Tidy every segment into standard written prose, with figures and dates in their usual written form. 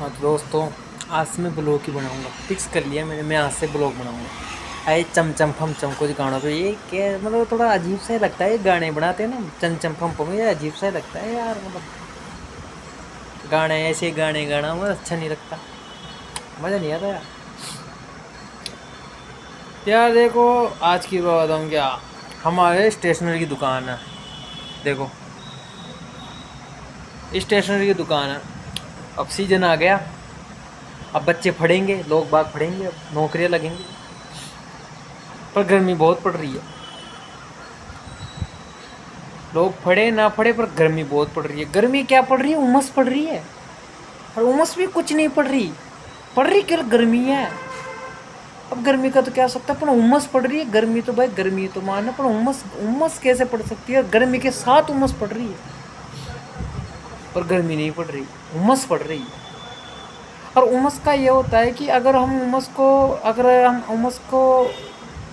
हाँ तो दोस्तों, आज से मैं ब्लॉग ही बनाऊंगा। फिक्स कर लिया मैंने, मैं आज से ब्लॉग बनाऊंगा। अरे चमचम फम चम कुछ गानों पे ये क्या मतलब थोड़ा अजीब सा ही लगता है। ये गाने बनाते हैं ना चमचम फम फम, ये अजीब सा ही लगता है यार। मतलब गाने ऐसे गाने गाना मतलब अच्छा नहीं लगता, मज़ा नहीं आता यार। यार देखो, आज की बात बताऊँ क्या, हमारे स्टेशनरी की दुकान है। देखो स्टेशनरी की दुकान है, अब सीजन आ गया, अब बच्चे पढ़ेंगे, लोग बाग पढ़ेंगे, अब नौकरियां लगेंगी। पर गर्मी बहुत पड़ रही है। लोग पढ़े ना पढ़े पर गर्मी बहुत पड़ रही है। गर्मी क्या पड़ रही है, उमस पड़ रही है। और उमस भी कुछ नहीं पड़ रही केवल गर्मी है। अब गर्मी का तो क्या सकता है, पर उमस पड़ रही है। गर्मी तो भाई गर्मी तो मानना, पर उमस उमस कैसे पड़ सकती है। गर्मी के साथ उमस पड़ रही है, पर गर्मी नहीं पड़ रही, उमस पड़ रही है। और उमस का ये होता है कि अगर हम उमस को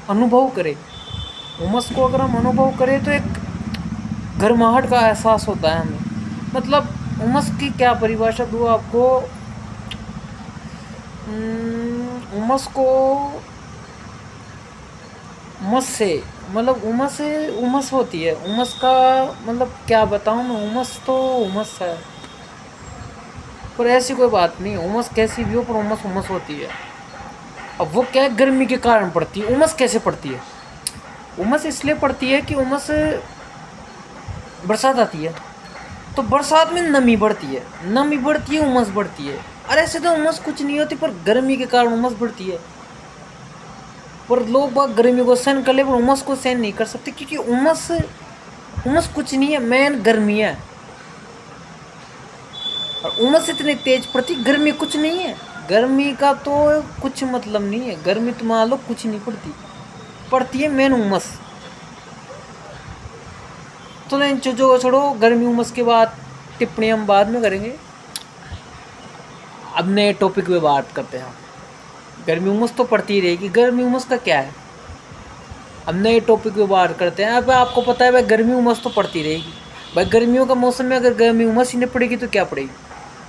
अनुभव करें, उमस को अगर हम अनुभव करें तो एक गर्माहट का एहसास होता है हमें। मतलब उमस की क्या परिभाषा दूँ आपको। उमस को उमस से मतलब उमस होती है। उमस का मतलब क्या बताऊँ मैं, उमस तो उमस है, पर ऐसी कोई बात नहीं। उमस कैसी भी हो, पर उमस उमस होती है। अब वो क्या है, गर्मी के कारण पड़ती है। उमस कैसे पड़ती है, उमस इसलिए पड़ती है कि बरसात आती है तो बरसात में नमी बढ़ती है, नमी बढ़ती है, उमस बढ़ती है। अरे ऐसे तो उमस कुछ नहीं होती, पर गर्मी के कारण उमस बढ़ती है। पर लोग बाग गर्मी को सहन कर ले, पर उमस को सहन नहीं कर सकते, क्योंकि उमस उमस कुछ नहीं है, मेन गर्मी है। और उमस इतनी तेज पड़ती, गर्मी कुछ नहीं है। गर्मी का तो कुछ मतलब नहीं है। गर्मी तो मान लो कुछ नहीं पड़ती है मेन उमस। तो नहीं जो छोड़ो, गर्मी उमस के बाद टिप्पणी हम बाद में करेंगे। अब नए टॉपिक पे बात करते हैं हम। गर्मी उमस तो पड़ती ही रहेगी, गर्मी उमस का क्या है। अब नए टॉपिक पे बात करते हैं। अब आपको पता है भाई, गर्मी उमस तो पड़ती रहेगी। भाई गर्मियों का मौसम में अगर गर्मी उमस ही नहीं पड़ेगी तो क्या पड़ेगी।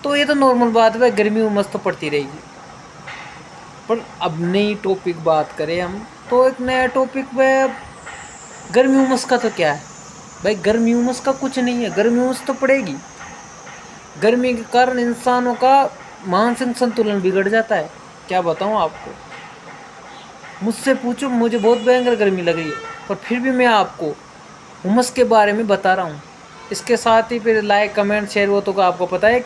तो ये तो नॉर्मल बात है भाई, गर्मी उमस तो पड़ती रहेगी। पर अब नई टॉपिक बात करें हम, तो एक नया टॉपिक पे गर्मी उमस का तो क्या है भाई। गर्मी उमस का कुछ नहीं है, गर्मी उमस तो पड़ेगी। गर्मी के कारण इंसानों का मानसिक संतुलन बिगड़ जाता है। क्या बताऊँ आपको, मुझसे पूछो, मुझे बहुत भयंकर गर्मी लग रही है, पर फिर भी मैं आपको उमस के बारे में बता रहा हूँ। इसके साथ ही फिर लाइक कमेंट शेयर वो तो आपको पता है।